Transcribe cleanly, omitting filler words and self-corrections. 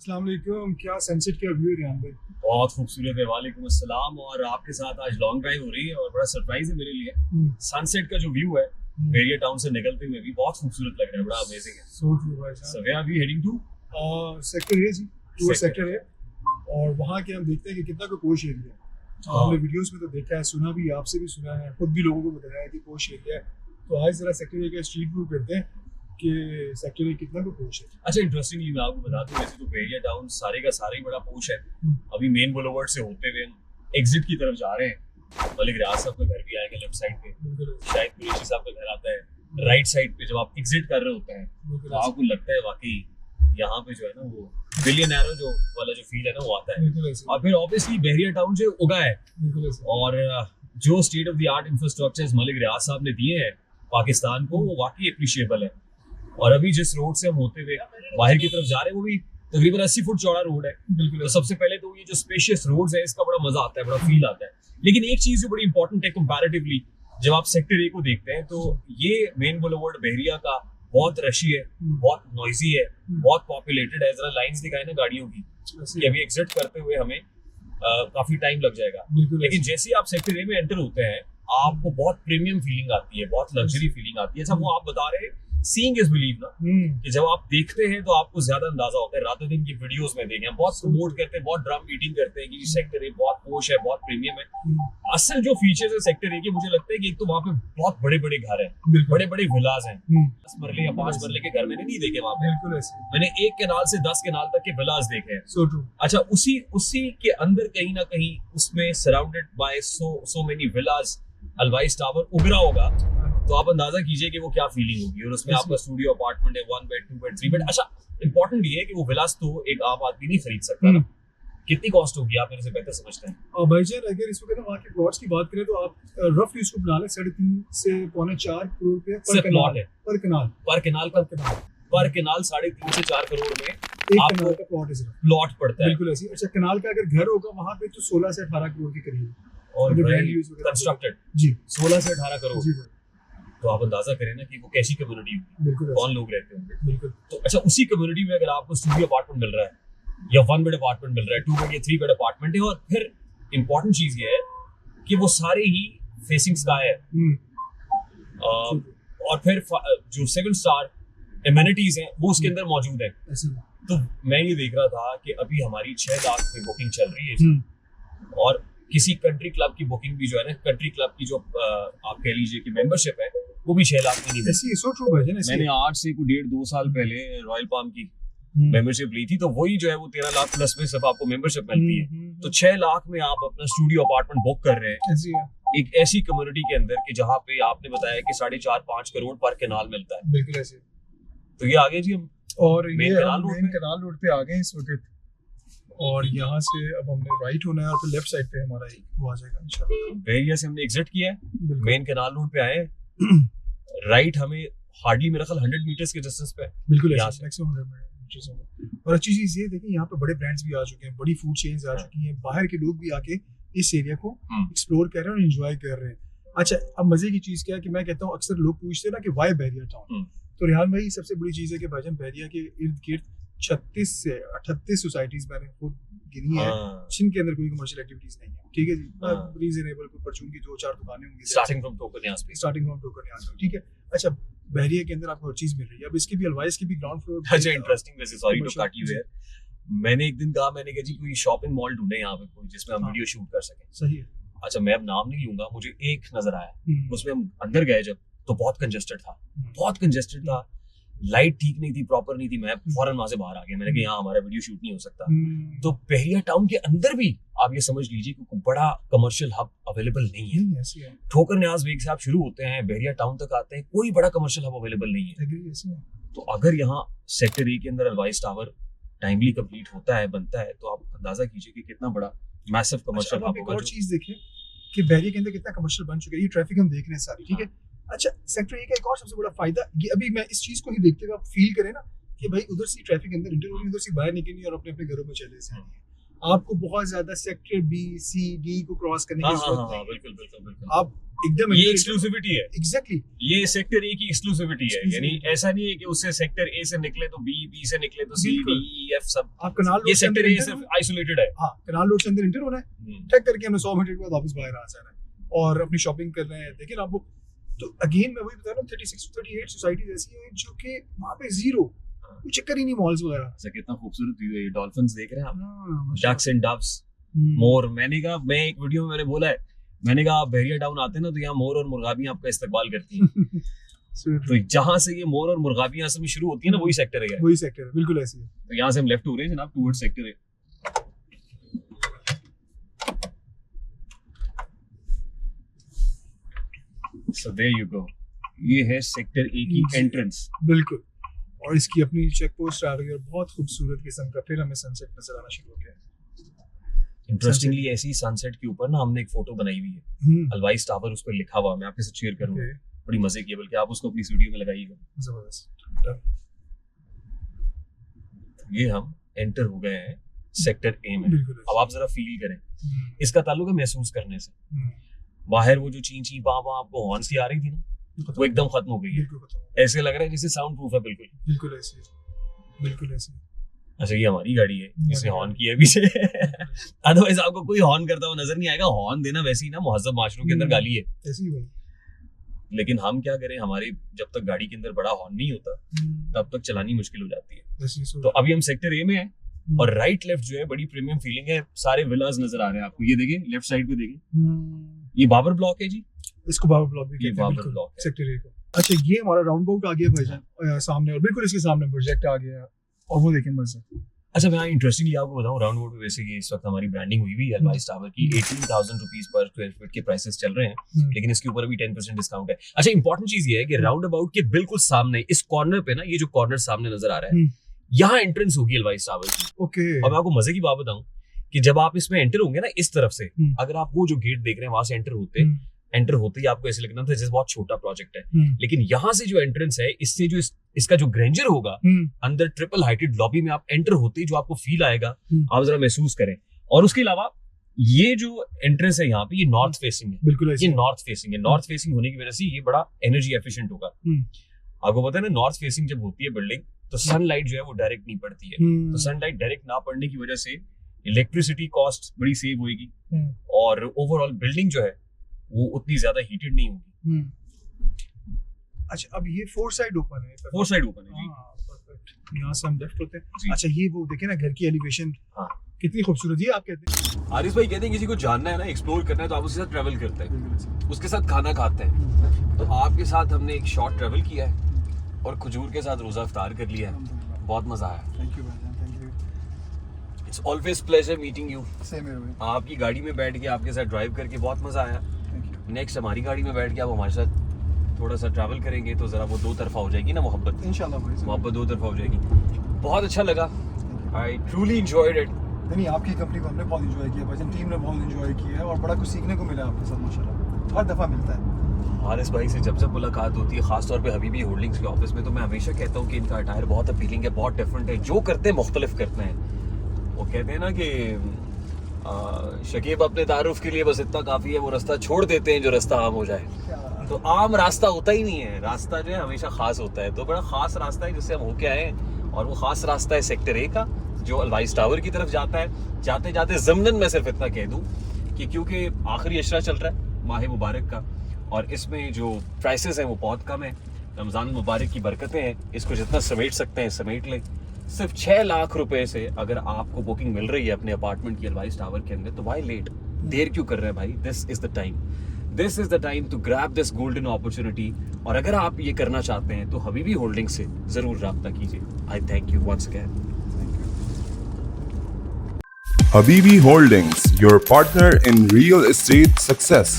अस्सलाम वालेकुम। क्या सनसेट का व्यू है यहाँ पे? बहुत खूबसूरत है। वालेकुम अस्सलाम। और आपके साथ आज लॉन्ग ड्राइव हो रही है और बड़ा सरप्राइज है मेरे लिए। सनसेट का जो व्यू है बेरिया टाउन से निकलते हुए भी बहुत खूबसूरत लग रहा है, बड़ा अमेजिंग है। सो ट्रू भाई साहब। So where are we heading to? Sector A G, tour Sector sector है। और वहाँ के हम देखते हैं कि कितना कोई पोश एरिया है। हाँ। हमने वीडियोस में तो देखा है, सुना भी, आपसे भी सुना है, खुद भी लोगों को बताया है कि पोश एरिया है। तो आज जरा सेक्टर ए का स्ट्रीट व्यू करते हैं कि सेक्टर ए कितना को पोश है। अच्छा, इंटरेस्टिंगली मैं आपको बता दूं, वैसे तो बेरिया टाउन सारे का सारा ही बड़ा पोश है। अभी मेन बुलेवर्ड से होते हुए हम एग्जिट की तरफ जा रहे हैं। मलिक रियाज साहब का घर भी आएगा लेफ्ट साइड पे, शाहिद कुरैशी साहब का घर आता है राइट साइड पे। जब आप एग्जिट कर रहे होते हैं तो आपको लगता है वाकई यहाँ पे जो है ना वो बिलियनर जो वाला जो फील है ना वो आता है। और फिर ऑब्वियसली बेरिया टाउन जो उगा है और जो state of the art infrastructures Malik Riyaz साहब ने दिए हैं पाकिस्तान को, वो वाकई अप्रिशिएबल है। और अभी जिस रोड से हम होते हुए बाहर की तरफ जा रहे हैं वो भी तकरीबन 80 फुट चौड़ा रोड है। तो सबसे पहले तो ये जो स्पेशियस रोड्स है इसका बड़ा मजा आता है, बड़ा फील आता है। लेकिन एक चीज जो बड़ी इंपॉर्टेंट है कंपैरेटिवली, जब आप सेक्टर ए को देखते हैं तो ये मेन बुलेवर्ड बहरिया का बहुत रशी है, बहुत नॉइजी है, बहुत पॉपुलेटेड है। जरा लाइंस दिखाए ना गाड़ियों की कि अभी एग्जिट करते हुए हमें काफी टाइम लग जाएगा। लेकिन जैसे ही आप सेक्टर ए में एंटर होते हैं आपको बहुत प्रीमियम फीलिंग आती है, बहुत लग्जरी फीलिंग आती है। अच्छा, वो आप बता रहे हैं सीइंग इज बिलीव ना, कि जब आप देखते हैं तो आपको ज्यादा अंदाजा होता है। रात दिन की वीडियोस में देखें, हम बहुत प्रमोट करते हैं, बहुत ड्रम बीटिंग करते हैं कि सेक्टर ए बहुत पोश है, बहुत प्रीमियम है। असल जो फीचर्स है सेक्टर ए के, मुझे लगता है कि एक तो वहाँ पे बहुत बड़े बड़े घर हैं, बड़े बड़े विलाज हैं। 10 मरले या 5 मरले के घर मैंने नहीं देखे वहाँ पे, मैंने 1 केनाल से 10 केनाल तक के विलाज देखे हैं। अच्छा, उसी के अंदर कहीं ना कहीं उसमें surrounded by so many villages always tower उभरा होगा, तो आप अंदाजा कीजिए कि वो क्या फीलिंग होगी। और उसमें आपका स्टूडियो अपार्टमेंट है, 1 बेड 2 बेड 3 बेड। अच्छा, इंपॉर्टेंट ये है कि वो विलास तो एक आम आदमी नहीं खरीद सकता ना। कितनी कॉस्ट होगी आप मेरे से बेहतर समझते हैं। और भाईजान अगर इस वक्त वहाँ के प्लॉट्स की बात करें तो आप रफली इसको बना लें 3.5 से 3.25 करोड़ रुपए पर प्लॉट है, पर कनाल 3.5 से 4 करोड़ में एक कनाल का प्लॉट है, प्लॉट पड़ता है। बिल्कुल ऐसी। अच्छा, कनाल का अगर घर होगा वहाँ पे तो 16 से 18 करोड़ के करीब और कंस्ट्रक्टेड जी 16 से 18 करोड़ जी। तो आप अंदाजा करें ना कि वो कैसी कम्युनिटी होगी, कौन लोग रहते होंगे। बिल्कुल। तो अच्छा, उसी कम्युनिटी में अगर आपको स्टूडियो अपार्टमेंट मिल रहा है या 1 बेड अपार्टमेंट मिल रहा है, 2 बेड या 3 बेड अपार्टमेंट है, और फिर इंपॉर्टेंट चीज ये है कि वो सारे ही फेसिंग स्काई है। और फिर जो 7 स्टार एमेनिटीज हैं वो उसके अंदर मौजूद है। तो मैं ये देख रहा था कि अभी हमारी 6 लाख में बुकिंग चल रही है और किसी कंट्री क्लब की बुकिंग भी जो है ना, कंट्री क्लब की जो आप कह लीजिए कि मेंबरशिप है वो भी 6 लाख में नहीं मिलती। मैंने आज से कुछ 1.5-2 साल पहले रॉयल पाम की मेंबरशिप ली थी, तो वही जो है वो 13 लाख प्लस में सिर्फ आपको मेंबरशिप मिलती है। तो 6 लाख में आप अपना स्टूडियो अपार्टमेंट बुक कर रहे हैं एक ऐसी कम्युनिटी के अंदर कि जहाँ पे आपने बताया कि 4.5-5 करोड़ पर केनाल मिलता है। बिल्कुल ऐसे। तो ये आगे जी हम और मेन कनाल रोड पे आ गए इस वक्त, और यहाँ से अब हमने राइट होना है और फिर लेफ्ट साइड पे हमारा वो आ जाएगा इंशाल्लाह। बेरिया से हमने एग्जिट किया है, मेन कनाल रोड पे आए, राइट हमें हार्डली मेरा ख्याल 100 मीटर्स के डिस्टेंस पे है। बिल्कुल ऐसे, मैक्सिमम 100 मीटर्स होगा। और अच्छी चीज़ ये देखिए, यहाँ पे बड़े ब्रांड्स भी आ चुके हैं, बड़ी फूड चेन्स आ चुकी हैं, बाहर के लोग भी आके इस एरिया को एक्सप्लोर कर रहे हैं और एंजॉय कर रहे हैं। अच्छा, अब मजे की चीज़ क्या है कि मैं कहता हूँ, अक्सर लोग पूछते हैं ना कि वाई बहरिया टाउन, तो रिहान भाई सबसे बड़ी चीज़ है कि भाईजान बहरिया के इर्द गिर्द 36 से 38 सोसाइटीज मैंने खुद गिनी है जिनके अंदर कोई कमर्शियल एक्टिविटीज नहीं है। ठीक है जी, रीजनेबल परचून की 2-4 दुकानें होंगी स्टार्टिंग फ्रॉम टोकन। ठीक है। अच्छा, बहरिया के अंदर आपको हर चीज मिल रही है। अब इसके भी अलवाइस की भी ग्राउंड फ्लोर। अच्छा, इंटरेस्टिंग वैसे, sorry to cut you here, मैंने एक दिन कहा, मैंने कहा जी कोई शॉपिंग मॉल ढूंढे यहाँ पे कोई जिसमें हम वीडियो शूट कर सकें। सही है। अच्छा, मैं अब नाम नहीं लूंगा, मुझे एक नजर आया, उसमें हम अंदर गए जब तो बहुत कंजेस्टेड था, लाइट ठीक नहीं थी, प्रॉपर नहीं थी। मैं फौरन वहां से बाहर आ गया, मैंने कहा यहाँ हमारा वीडियो शूट नहीं हो सकता। तो बहरिया टाउन के अंदर भी आप ये समझ लीजिए कि बड़ा कमर्शियल हब अवेलेबल नहीं है। ठोकर न्याज वेग से आप शुरू होते हैं, बहरिया टाउन तक आते हैं, कोई बड़ा कमर्शियल हब अवेलेबल नहीं है। तो अगर यहाँ सेक्टर ए के अंदर अलवाइस टावर टाइमली कंप्लीट होता है, बनता है, तो आप अंदाजा कीजिए कि कितना बड़ा मैसिव कमर्शियल हब होगा। और चीज देखिए कि बहरिया के अंदर कितना कमर्शियल बन चुका है। ये ट्रैफिक हम देख रहे हैं सारी, ठीक है। अच्छा, सेक्टर ए का एक और सबसे बड़ा फायदा ये, अभी मैं इस चीज को ही देखते हुए आप फील करें ना कि भाई उधर से ट्रैफिक अंदर इंटर हो रही है, उधर से बाहर निकलनी और अपने अपने घरों में चले जानी है। आपको बहुत ज्यादा सेक्टर बी सी डी को क्रॉस करने की जरूरत नहीं। बिल्कुल बिल्कुल बिल्कुल। आप एकदम ये एक्सक्लूसिविटी है, एग्जैक्टली ये सेक्टर ए की एक्सक्लूसिविटी है। यानी ऐसा नहीं है कि उससे सेक्टर ए से निकले तो बी, बी से निकले तो सी, डी, ई, एफ सब। आप कनाल ये रोड सेक्टर ए सिर्फ आइसोलेटेड है। हाँ, कनाल रोड से अंदर एंटर होना है, चेक करके हमें 100 मीटर के बाद वापस बाहर आ जाना है और अपनी शॉपिंग कर रहे हैं। लेकिन आप वो तो अगेन मैं वही बता रहा हूँ 36 to 38 सोसाइटीज ऐसी हैं जो कि वहाँ पे जीरो, कोई चक्कर ही नहीं मॉल्स वगैरह। ऐसा कितना खूबसूरत व्यू है। ये डॉल्फिन्स देख रहे हैं आप, हाँ, डक्स एंड डव्स, मोर। मैंने कहा, मैं एक वीडियो में मैंने बोला है, मैंने कहा आप बहरिया टाउन आते हैं ना तो यहाँ मोर और मुर्गाबियां आपका इस्तकबाल करती हैं। तो जहाँ से ये मोर और मुर्गाबियां असल में शुरू होती है ना, वही सेक्टर है। वही सेक्टर है, बिल्कुल ऐसी है। तो यहाँ से हम लेफ्ट हो रहे हैं जनाब टुवर्ड्स सेक्टर है। So there you go. ये है सेक्टर ए की एंट्रेंस। बिल्कुल, और इसकी अपनी चेक पोस्ट आ गई और बहुत खूबसूरत किस्म का फिर हमें सनसेट नजर आना शुरू हो गया। इंटरेस्टिंगली ऐसी सनसेट के ऊपर ना हमने एक फोटो बनाई हुई है, अलवाइस टावर उस पर लिखा हुआ, मैं आपके साथ शेयर करूंगा। बड़ी मजे की है, बल्कि आप उसको अपनी वीडियो में लगाइएगा। जबरदस्त। ये हम एंटर हो गए हैं सेक्टर ए में। अब आप जरा फील करें, इसका ताल्लुक है महसूस करने से। बाहर वो जो ची ची पा पा आपको हॉर्न सी आ रही थी ना, वो एकदम खत्म हो गई है। ऐसे लग रहा है जैसे साउंड प्रूफ है। बिल्कुल बिल्कुल ऐसे, बिल्कुल ऐसे। अच्छा, ये हमारी गाड़ी है, इसने हॉर्न किया पीछे। अदरवाइज आपको कोई हॉर्न करता हुआ नजर नहीं आएगा। हॉर्न देना वैसे ही ना मुहज्जब माशरों के अंदर गाली है। ऐसे ही भाई। लेकिन हम क्या करें, हमारे जब तक गाड़ी के अंदर बड़ा हॉर्न नहीं होता तब तक चलानी मुश्किल हो जाती है। तो अभी हम सेक्टर ए में हैं और राइट लेफ्ट जो है बड़ी प्रीमियम फीलिंग है। सारे विलास नजर आ रहे हैं आपको। ये देखिए लेफ्ट साइड पे देखिए, ये बाबर ब्लॉक है जी। इसको बाबर ब्लॉक भी कहते हैं। बाबर ब्लॉक है सेक्टर ए को। अच्छा, ये हमारा राउंड अबाउट आ गया भाईजान सामने, और बिल्कुल इसके सामने प्रोजेक्ट आ गया और वो देखें मजे। अच्छा, मैं इंटरेस्टिंगली आपको बताऊं, राउंड अबाउट पे वैसे ये इस वक्त हमारी ब्रांडिंग हुई है अलवाइस टावर की। 18,000 रुपीस पर स्क्वायर फीट के प्राइसेस चल रहे हैं, लेकिन इसके ऊपर अभी 10% डिस्काउंट है। अच्छा, इंपॉर्टेंट चीज ये है कि राउंड अबाउट के बिल्कुल सामने इस कॉर्नर पे ना, ये जो कॉर्नर सामने नजर आ रहा है, यहाँ एंट्रेंस होगी अलवाइस टावर की। ओके। और मैं आपको मजे की बात बताऊं कि जब आप इसमें एंटर होंगे ना इस तरफ से, अगर आप वो जो गेट देख रहे हैं वहां से एंटर होते ही आपको ऐसे लगना था जैसे बहुत छोटा प्रोजेक्ट है। लेकिन यहाँ से जो एंट्रेंस है, इससे जो इसका जो ग्रेंजर होगा, अंदर ट्रिपल हाइटेड लॉबी में आप एंटर होते ही जो आपको फील आएगा, आप जरा महसूस करें। और उसके अलावा ये जो एंट्रेंस है यहाँ पे, ये नॉर्थ फेसिंग है। बिल्कुल, ये नॉर्थ फेसिंग है। नॉर्थ फेसिंग होने की वजह से ये बड़ा एनर्जी एफिशिएंट होगा। आपको पता है ना, नॉर्थ फेसिंग जब होती है बिल्डिंग तो सनलाइट जो है वो डायरेक्ट नहीं पड़ती है। तो सनलाइट डायरेक्ट ना पड़ने की वजह से इलेक्ट्रिसिटी कॉस्ट बड़ी सेव होगी और ओवरऑल बिल्डिंग जो है वो उतनी ज्यादा हीटेड नहीं होगी। अच्छा, अब ये 4 साइड ओपन है। 4 साइड ओपन है जी। परफेक्ट। यहाँ से हम लेफ्ट होते हैं। अच्छा, ये वो देखे ना घर की एलिवेशन, कितनी खूबसूरत। ये आप कहते हैं, हारिस भाई कहते हैं किसी को जानना है ना, एक्सप्लोर करना है तो आप उसके साथ ट्रैवल करते हैं, उसके साथ खाना खाते हैं। तो आपके साथ हमने एक शॉर्ट ट्रैवल किया है और खजूर के साथ रोजा इफ्तार कर लिया है। बहुत मजा आया। थैंक यू भाई, thank you. It's always pleasure meeting you. Same here भाई। आपकी गाड़ी में बैठ के आपके साथ ड्राइव करके बहुत मजा आया। नेक्स्ट हमारी गाड़ी में बैठ के आप हमारे साथ थोड़ा सा ट्रैवल करेंगे तो जरा वो दो तरफा हो जाएगी ना मोहब्बत। इंशाल्लाह भाई, मोहब्बत दो तरफा हो जाएगी। बहुत अच्छा लगा। I truly enjoyed it. नहीं, आपकी कंपनी को हमने बहुत एंजॉय किया भाई, टीम ने बहुत एंजॉय किया है और बड़ा कुछ सीखने को मिला आपके साथ माशाल्लाह। हर दफा मिलता है। हारिस भाई से जब मुलाकात होती है, खासतौर पे हबीबी होल्डिंग्स के ऑफिस में, तो मैं हमेशा कहता हूँ कि इनका अटायर बहुत अपीलिंग है, बहुत डिफरेंट है। जो करते हैं मुख्तलिफ करते हैं। वो कहते हैं ना कि शकीब अपने तारुफ के लिए बस इतना काफ़ी है, वो रास्ता छोड़ देते हैं जो रास्ता आम हो जाए। तो आम रास्ता होता ही नहीं है, रास्ता जो है हमेशा खास होता है। तो बड़ा खास रास्ता है जिससे हम होके आए हैं, और वो खास रास्ता है सेक्टर ए का जो अलवाइस टावर की तरफ जाता है। जाते जाते ज़मनन मैं सिर्फ इतना कह दूँ कि क्योंकि आखिरी अशरा चल रहा है माह मुबारक का, और इसमें जो प्राइसेस हैं वो बहुत कम है। रमज़ान मुबारक की बरकतें हैं, इसको जितना समेट सकते हैं समेट लें। सिर्फ 6 लाख रुपए से अगर आपको बुकिंग मिल रही है अपने अपार्टमेंट की अलवाइस टावर के अंदर, तो वाई लेट, देर क्यों कर रहे हैं भाई। This is the time to grab this golden opportunity. और अगर आप ये करना चाहते हैं तो हबीबी होल्डिंग से जरूर रब्ता कीजिए। I thank you once again. Habibi Holdings, your partner in real estate success.